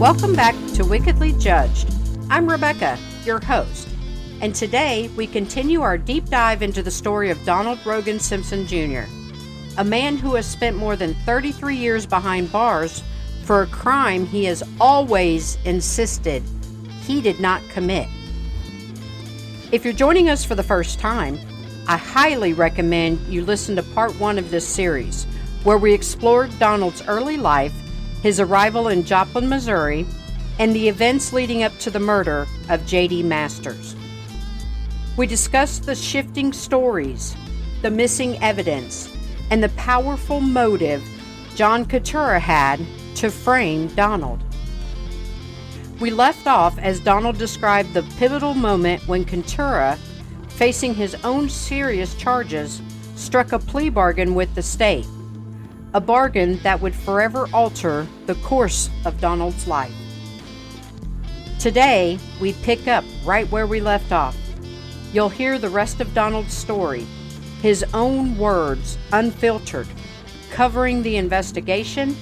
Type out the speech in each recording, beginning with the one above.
Welcome back to Wickedly Judged. I'm Rebecca, your host, and today we continue our deep dive into the story of Donald Rogan Simpson Jr., a man who has spent more than 33 years behind bars for a crime he has always insisted he did not commit. If you're joining us for the first time, I highly recommend you listen to part 1 of this series, where we explored Donald's early life, his arrival in Joplin, Missouri, and the events leading up to the murder of J.D. Masters. We discussed the shifting stories, the missing evidence, and the powerful motive John Katura had to frame Donald. We left off as Donald described the pivotal moment when Katura, facing his own serious charges, struck a plea bargain with the state. A bargain that would forever alter the course of Donald's life. Today, we pick up right where we left off. You'll hear the rest of Donald's story, his own words, unfiltered, covering the investigation,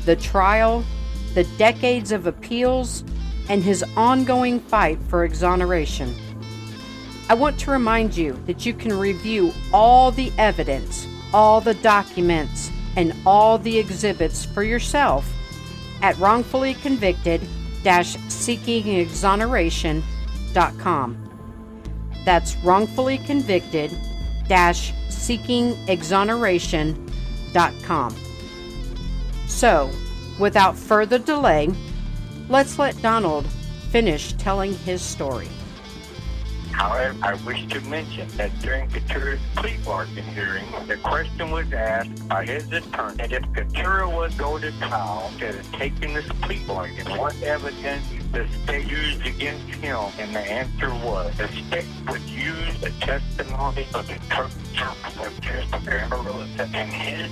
the trial, the decades of appeals, and his ongoing fight for exoneration. I want to remind you that you can review all the evidence, all the documents, and all the exhibits for yourself at wrongfullyconvicted-seekingexoneration.com. That's wrongfullyconvicted-seekingexoneration.com. So, without further delay, let's let Donald finish telling his story. However, I wish to mention that during Katura's plea bargain hearing, the question was asked by his attorney that if Katura was to go to trial instead of taking this plea bargain, what evidence the state used against him, and the answer was the state would use the testimony of the church and his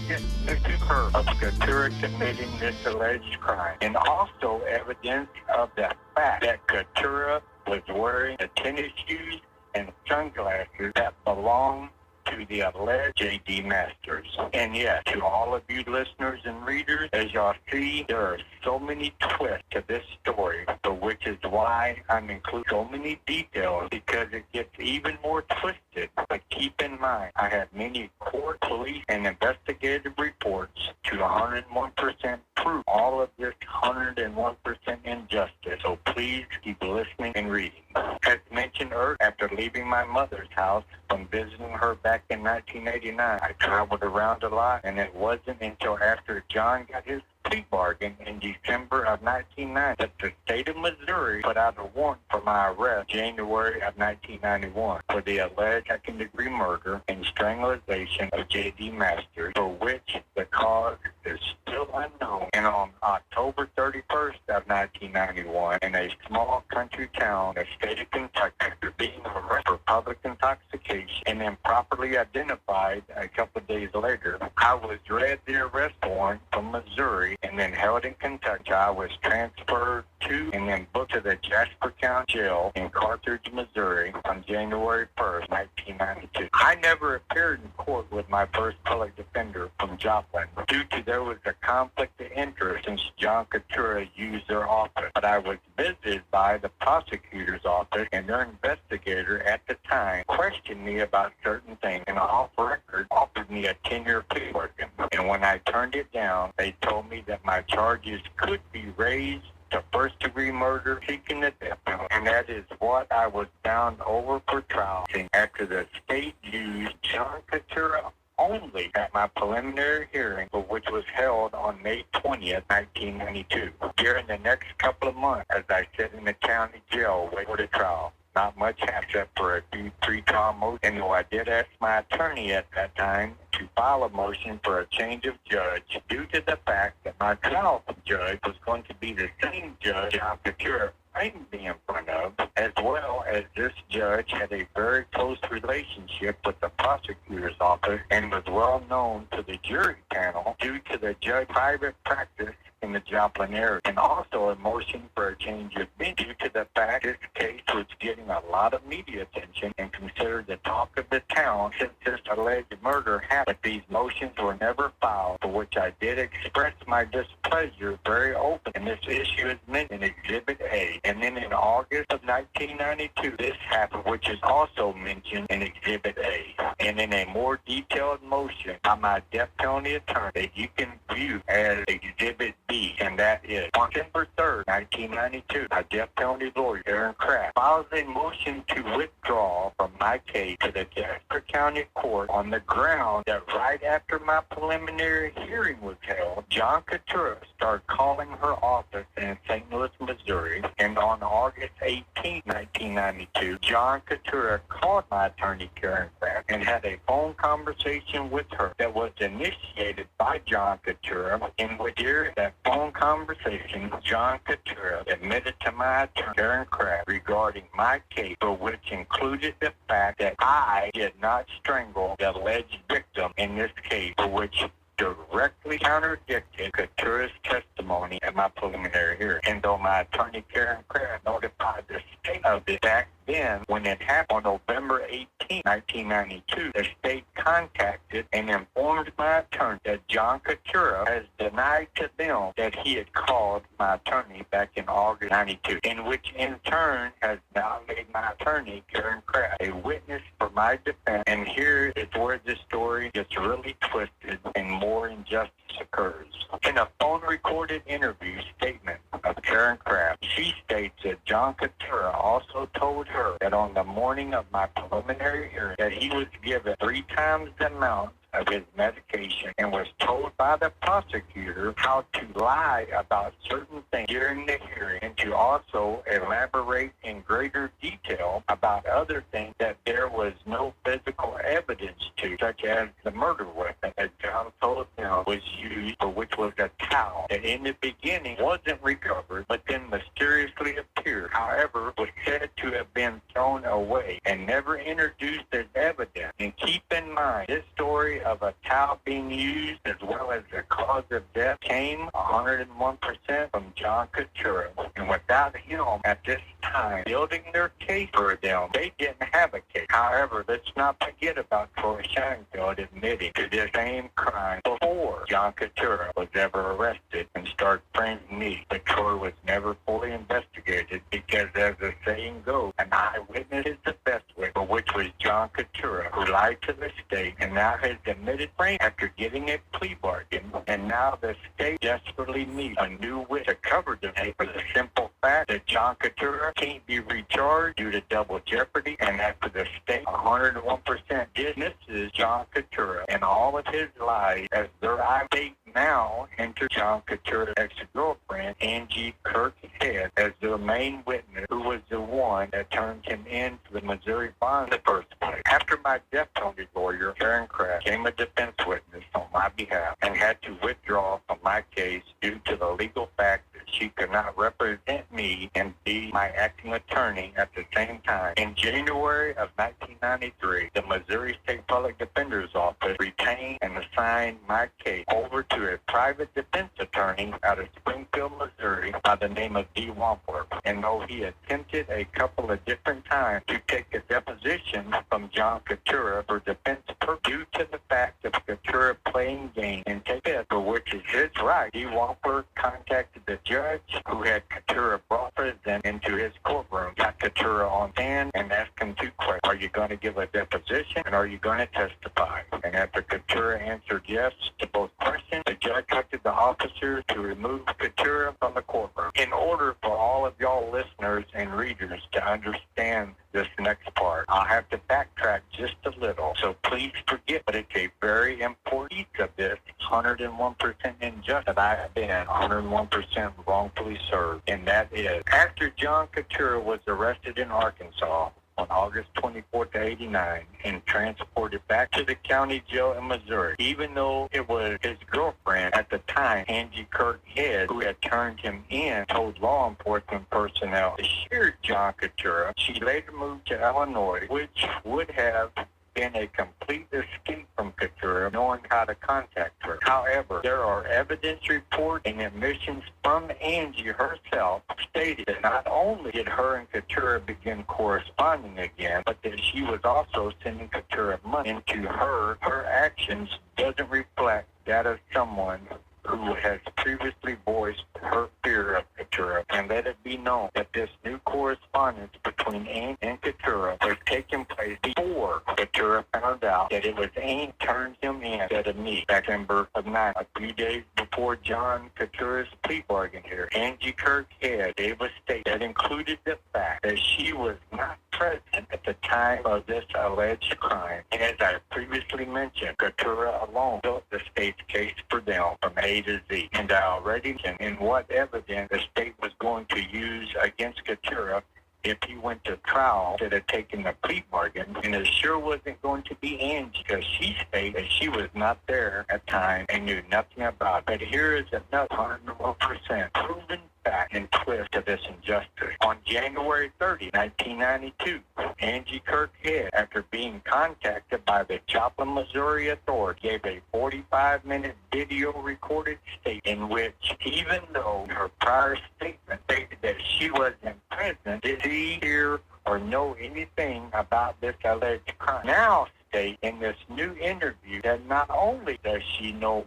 to her of Katura committing this alleged crime, and also evidence of the fact that Katura was wearing the tennis shoes and sunglasses that belonged to the alleged J.D. Masters. And yes, to all of you listeners and readers, as y'all see, there are so many twists to this story, which is why I'm including so many details, because it gets even more twisted. But keep in mind, I have many court, police, and investigative reports to 101% prove all of this 101% injustice. So please keep listening and reading. As mentioned earlier, after leaving my mother's house from visiting her back in 1989, I traveled around a lot, and it wasn't until after John got his plea bargain in December of 1990 that the state of Missouri put out a warrant for my arrest in January of 1991 for the alleged second-degree murder and strangulation of J.D. Masters, for which the cause is still unknown. And on October 31st of 1991, in a small country town in the state of Kentucky, after being arrested for public intoxication and improperly identified a couple of days later, I was read the arrest warrant from Missouri and then held in Kentucky. I was transferred to and then booked to the Jasper County Jail in Carthage, Missouri on January 1st, 1992. I never appeared in court with my first public defender from Joplin due to there was a conflict of interest since John Katura used their office. But I was visited by the prosecutor's office, and their investigator at the time questioned me about certain things, and off record offered me a 10-year plea bargain. And when I turned it down, they told me that my charges could be raised to first-degree murder, seeking the death penalty, and that is what I was bound over for trial after the state used John Katura only at my preliminary hearing, which was held on May 20th, 1992. During the next couple of months, as I sat in the county jail waiting for the trial, not much happened except for a few pre-trial motions. And though I did ask my attorney at that time to file a motion for a change of judge due to the fact that my trial judge was going to be the same judge John Katura framed me in front of, as well as this judge had a very close relationship with the prosecutor's office and was well known to the jury panel due to the judge's private practice in the Joplin area, and also a motion for a change of venue due to the fact this case was getting a lot of media attention and considered the talk of the town since this alleged murder happened. These motions were never filed, for which I did express my displeasure very open, and this issue is mentioned in Exhibit A. And then in August of 1992, this happened, which is also mentioned in Exhibit A. And in a more detailed motion by my death penalty attorney that you can view as Exhibit B, and that is on December 3rd, 1992, my death penalty lawyer, Aaron Kraft, files a motion to withdraw from my case to the Jasper County Court on the ground that right after my preliminary hearing was held, John Katura started calling her office in St. Louis, Missouri, and on August 18, 1992, John Katura called my attorney, Karen Kraft, and had a phone conversation with her that was initiated by John Katura, in which during that phone conversation, John Katura admitted to my attorney, Karen Kraft, regarding my case, for which included the fact that I did not strangle the alleged victim in this case, for which directly contradicted Katura's testimony at my preliminary hearing. And though my attorney, Karen Kraft, notified the state of the fact then, when it happened on November 18, 1992, the state contacted and informed my attorney that John Katura has denied to them that he had called my attorney back in August 92, in which in turn has now made my attorney, Karen Kraft, a witness for my defense. And here is where the story gets really twisted and more injustice occurs. In a phone-recorded interview statement of Karen Kraft, she states that John Katura also told her that on the morning of my preliminary hearing that he was given 3 times the amount of his medication and was told by the prosecutor how to lie about certain things during the hearing and to also elaborate in greater detail about other things that there was no physical evidence to, such as the murder weapon that John told them was used, for which was a towel that in the beginning wasn't recovered but then mysteriously appeared. However, was said to have been thrown away and never introduced as evidence. And keep in mind, this story of a towel being used as well as the cause of death came 101% from John Katura. And without him at this time building their case for them, they didn't have a case. However, let's not forget about Troy Schoenfeld admitting to this same crime before John Katura was ever arrested and started framing me. But Troy was never fully investigated because, as the saying goes, an eyewitness is the best witness, for which was John Katura, who lied to the state and now has admitted frame after getting a plea bargain. And now the state desperately needs a new witness to cover the case for the simple fact that John Katura can't be recharged due to double jeopardy, and after the state 101% dismisses John Katura and all of his lies as their state now enter John Katura's ex-girlfriend, Angie Kirk's head, as their main witness, who was the one that turned him in to the Missouri bond in the first place. After my death penalty lawyer, Karen Kraft, became a defense witness on my behalf and had to withdraw from my case due to the legal fact that she could not represent me and be my acting attorney at the same time. In January of 1993, the Missouri State Public Defender's Office retained and assigned my case over to a private defense attorney out of Springfield, Missouri by the name of D. Wampler. And though he attempted a couple of different times to take a deposition from John Katura for defense purposes, due to the fact of Katura playing games and take it, for which is his right, D. Wampler contacted the judge who had Katura brought present into his courtroom, got Katura on hand, and asked him 2 questions. Are you going to give a deposition, and are you going to testify? And after Katura answered yes to both questions, the judge directed the officers to remove Katura from the courtroom. In order for all of y'all listeners and readers to understand this next part, I'll have to backtrack just a little, so please forget, but it's a very important piece of this 101% injustice that I have been 101% wrongfully served, and that is, after John Katura was arrested in Arkansas on August 24th, 89, and transported back to the county jail in Missouri, even though it was his girlfriend at the time, Angie Kirk Head, who had turned him in, told law enforcement personnel to shear John Katura. She later moved to Illinois, which would have been a complete escape from Katura, knowing how to contact her. However, there are evidence reports and admissions from Angie herself stated that not only did her and Katura begin corresponding again, but that she was also sending Katura money into her. Her actions doesn't reflect that of someone who has previously voiced her fear of Katura, and let it be known that this new correspondence between Angie and Katura was taking place before Katura found out that it was Angie turned him in instead of me back in birth of 9, a few days before John Katura's plea bargain here. Angie Kirkhead gave a statement that included the fact that she was not present at the time of this alleged crime. And as I previously mentioned, Katura alone built the state's case for them from A to Z. And I already mentioned in what evidence the state was going to use against Katura if he went to trial instead of taking the plea bargain. And it sure wasn't going to be Angie, because she stated that she was not there at the time and knew nothing about it. But here is another 100% proven fact and twist to this injustice. On January 30, 1992, Angie Kirkhead, after being contacted by the Joplin, Missouri authorities, gave a 45-minute video recorded statement in which, even though her prior statement stated that she wasn't present, did she hear or know anything about this alleged crime, now state in this new interview that not only does she know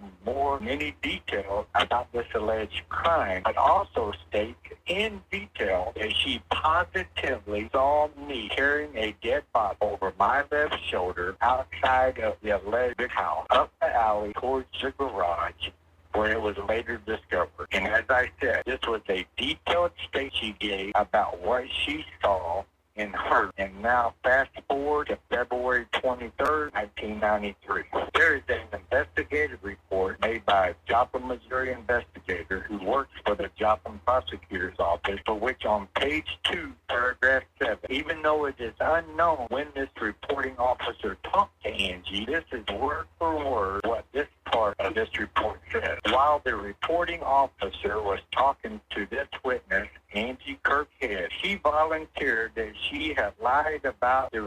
many details about this alleged crime, but also states in detail that she positively saw me carrying a dead body over my left shoulder outside of the alleged house, up the alley towards the garage, where it was later discovered. And as I said, this was a detailed statement she gave about what she saw and heard. And now fast forward to February 23rd, 1993. There is an investigative report made by a Joplin, Missouri investigator who works for the Joplin prosecutor's office, for which on page 2, paragraph 7, even though it is unknown when this reporting officer talked to Angie, this is word for word what this part of this report says. While the reporting officer was talking to this witness, Angie Kirkhead, she volunteered that she had lied to the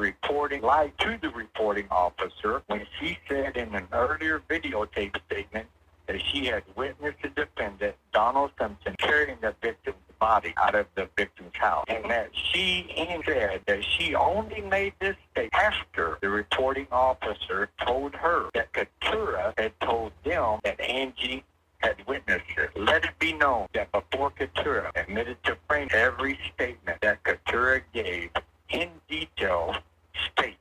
reporting officer when she said in an earlier videotape statement that she had witnessed the defendant, Donald Simpson, carrying the victim's body out of the victim's house, and that she said that she only made this statement after the reporting officer told her that Katura had told them that Angie had witnessed it. Let it be known that before Katura admitted to frame every statement that Katura gave in detail, state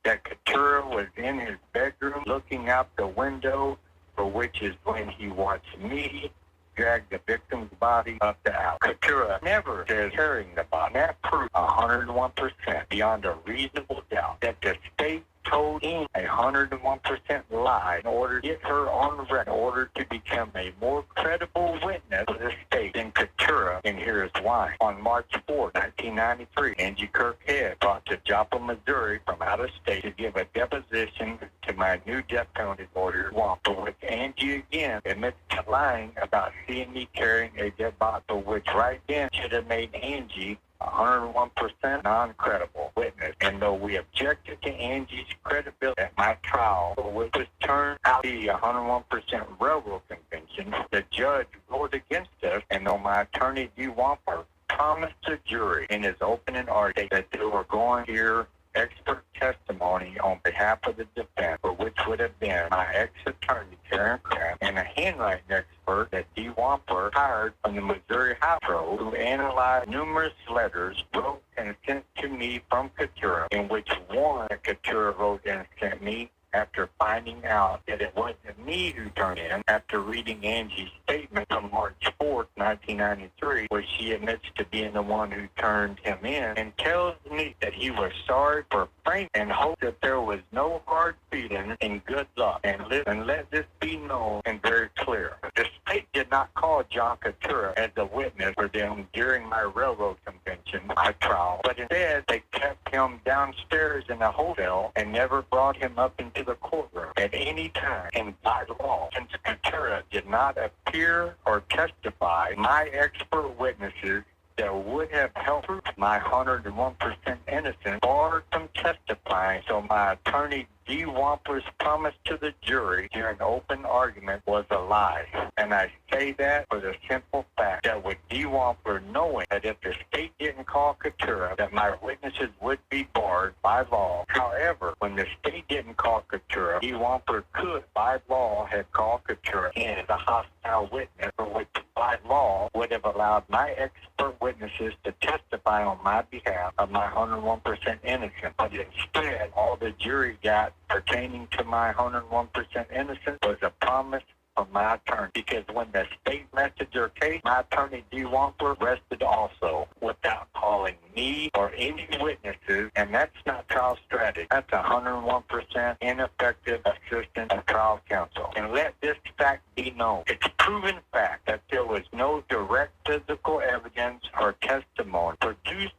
that Katura was in his bedroom looking out the window, for which is when he watched me drag the victim's body up the alley. Katura never says carrying the body. That proves 101% beyond a reasonable doubt that the state told him 101% lie in order to get her on record, in order to become a more credible witness for the state than Katura, and here's why. On March 4, 1993, Angie Kirkhead brought to Joplin, Missouri from out of state to give a deposition to my new death penalty lawyer, for which Angie again admits to lying about seeing me carrying a dead body, for which right then should have made Angie 101% non-credible witness. And though we objected to Angie's credibility at my trial, which was turned out to be 101% railroad convention, the judge ruled against us, and though my attorney, D. Wamper, promised the jury in his opening argument that they were going to hear expert testimony on behalf of the defense, for which would have been my ex-attorney, Karen Kraft, and a handwriting expert that D. Wamper hired from the Missouri High Road, who analyzed numerous letters wrote and sent to me from Katura, in which one that Katura wrote and sent me after finding out that it wasn't me who turned in, after reading Angie's statement from March 4th, 1993, where she admits to being the one who turned him in, and tells me that he was sorry for framing and hoped that there was no hard feelings and good luck. And let this be known and very clear. The state did not call John Katura as a witness for them during my railroad convention, my trial, but instead they kept him downstairs in a hotel and never brought him up into the courtroom at any time. And by law, since Katura did not appear or testify, my expert witnesses that would have helped prove my 101% innocence or from testifying, so my attorney D. Wampler's promise to the jury during open argument was a lie. And I say that for the simple fact that with D. Wampler knowing that if the state didn't call Katura, that my witnesses would be barred by law. However, when the state didn't call Katura, D. Wampler could, by law, have called Katura in as a hostile witness, for which by law would have allowed my expert witnesses to testify on my behalf of my 101% innocence. But instead, all the jury got pertaining to my 101% innocence was a promise from my attorney. Because when the state rested their case, my attorney D. Wampler rested also without calling me or any witnesses, and that's not trial strategy. That's 101% ineffective assistance of trial counsel. And let this fact be known. It's proven fact that there was no direct physical evidence or testimony produced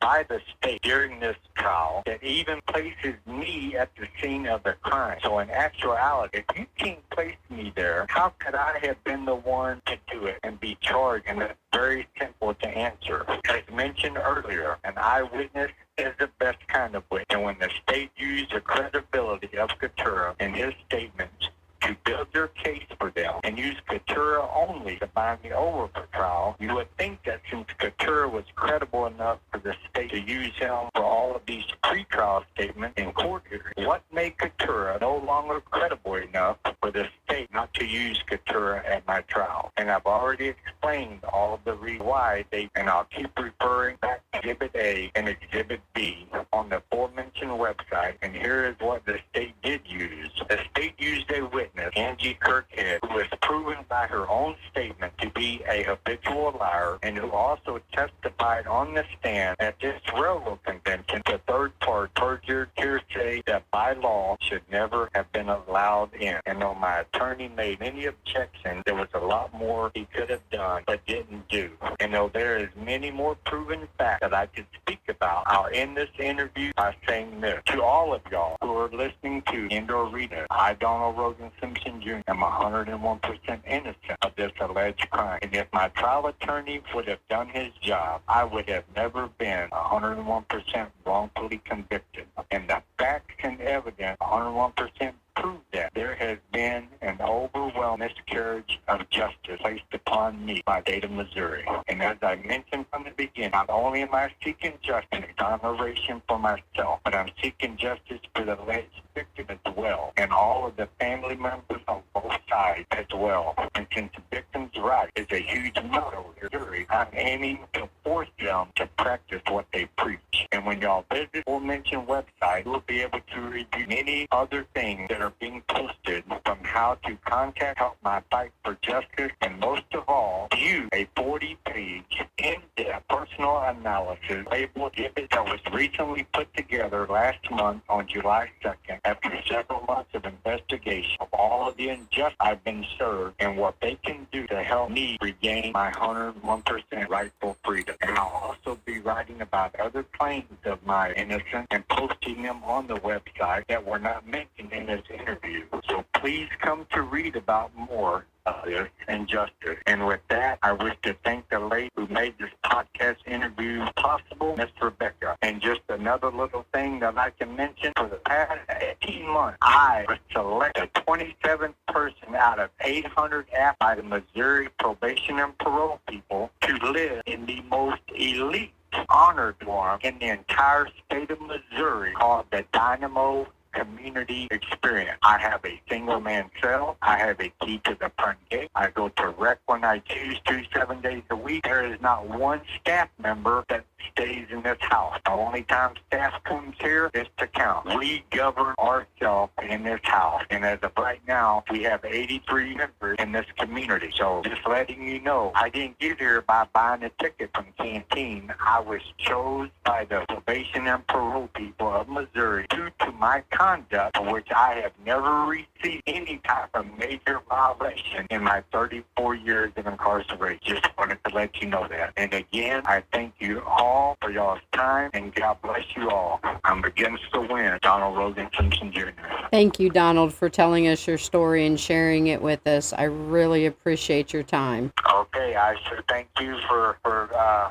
by the state during this trial that even places me at the scene of the crime. So in actuality, if you can't place me there, how could I have been the one to do it and be charged? And that's very simple to answer. As mentioned earlier, an eyewitness is the best kind of witness. And when the state used the credibility of Katura in his statements to build their case for them and use Katura only to bind me over for trial, you would think that since Katura was credible enough for the state to use him for all of these pretrial statements in court hearings, what made Katura no longer credible enough for the state not to use Katura at my trial? And I've already explained all of the reasons why and I'll keep referring back to Exhibit A and Exhibit B on the aforementioned website. And here is what the state did use. The state used a witness, Angie Kirkhead, who was proven by her own statement to be a habitual liar and who also testified on the stand at this railroad convention to third-party perjured hearsay that by law should never have been allowed in. And though my attorney made many objections, there was a lot more he could have done but didn't do. And though there is many more proven facts that I could speak about, I'll end this interview by saying this. To all of y'all who are listening to and/or reading, I, Donald Rogan Simpson Jr., am 101% innocent of this alleged crime. And if my trial attorney would have done his job, I would have never been 101% wrongfully convicted. And the facts and evidence 101% prove that there has been an overwhelming miscarriage of justice placed upon me by the state of Missouri. And as I mentioned from the beginning, not only am I seeking justice and exoneration for myself, but I'm seeking justice for the alleged victim as well, and all of the family members on both sides as well. And since the victim's right is a huge motto here, I'm aiming to force them to practice what they preach. And when y'all visit the aforementioned website, you'll be able to review many other things that are being posted, from how to contact, help my fight for justice, and most of all, view a 40-page in-depth personal analysis labeled Exhibit that was recently put together last month on July 2nd after several months of investigation of all of the injustice I've been served and what they can do to help me regain my 101% rightful freedom. And I'll also be writing about other claims of my innocence and posting them on the website that were not mentioned in this interview. So please come to read about more of this injustice. And with that, I wish to thank the lady who made this podcast interview possible, Miss Rebecca. And just another little thing that I can mention, for the past 18 months, I was selected 27th person out of 800 asked by the Missouri probation and parole people to live in the most elite honor dorm in the entire state of Missouri, called the Dynamo Community Experience. I have a single man cell. I have a key to the front gate. I go to rec when I choose to 7 days a week. There is not one staff member that stays in this house. The only time staff comes here is to count. We govern ourselves in this house. And as of right now, we have 83 members in this community. So just letting you know, I didn't get here by buying a ticket from Canteen. I was chosen by the probation and parole people of Missouri due to my conduct, for which I have never received any type of major violation in my 34 years of incarceration. Just wanted to let you know that. And again, I thank you all for y'all's time, and God bless you all. I'm against the wind, Donald Rogan Simpson Jr. Thank you, Donald, for telling us your story and sharing it with us. I really appreciate your time. Okay. say, I sure thank you for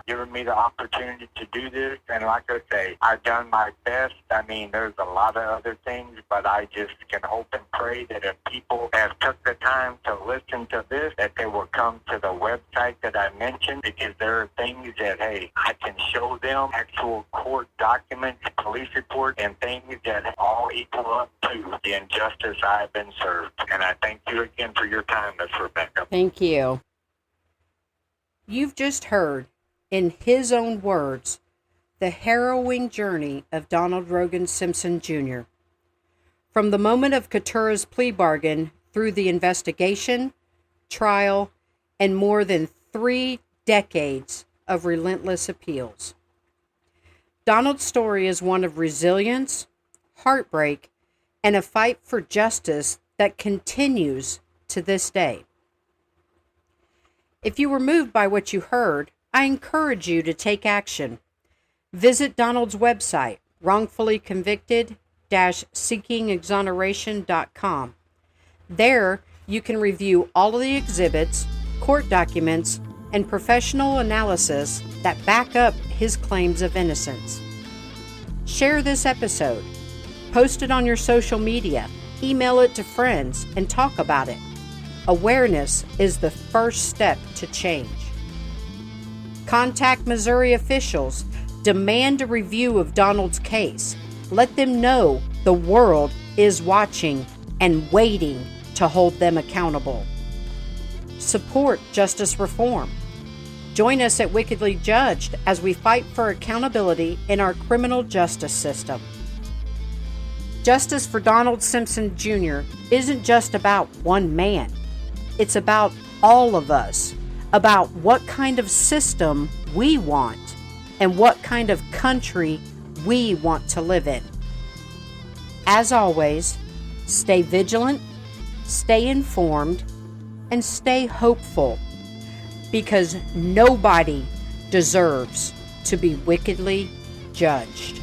giving me the opportunity to do this. And like I say, I've done my best. I mean, there's a lot of other things, but I just can hope and pray that if people have took the time to listen to this, that they will come to the website that I mentioned, because there are things that, hey, I can show them, actual court documents, police reports, and things that all equal up to the injustice I've been served. And I thank you again for your time, Miss Rebecca. Thank you. You've just heard, in his own words, the harrowing journey of Donald Rogan Simpson Jr. From the moment of Katura's plea bargain through the investigation, trial, and more than 3 decades of relentless appeals. Donald's story is one of resilience, heartbreak, and a fight for justice that continues to this day. If you were moved by what you heard, I encourage you to take action. Visit Donald's website, wrongfullyconvicted-seekingexoneration.com. There, you can review all of the exhibits, court documents, and professional analysis that back up his claims of innocence. Share this episode. Post it on your social media. Email it to friends and talk about it. Awareness is the first step to change. Contact Missouri officials. Demand a review of Donald's case. Let them know the world is watching and waiting to hold them accountable. Support justice reform. Join us at Wickedly Judged as we fight for accountability in our criminal justice system. Justice for Donald Simpson Jr. isn't just about one man. It's about all of us, about what kind of system we want and what kind of country we want to live in. As always, stay vigilant, stay informed, and stay hopeful, because nobody deserves to be wickedly judged.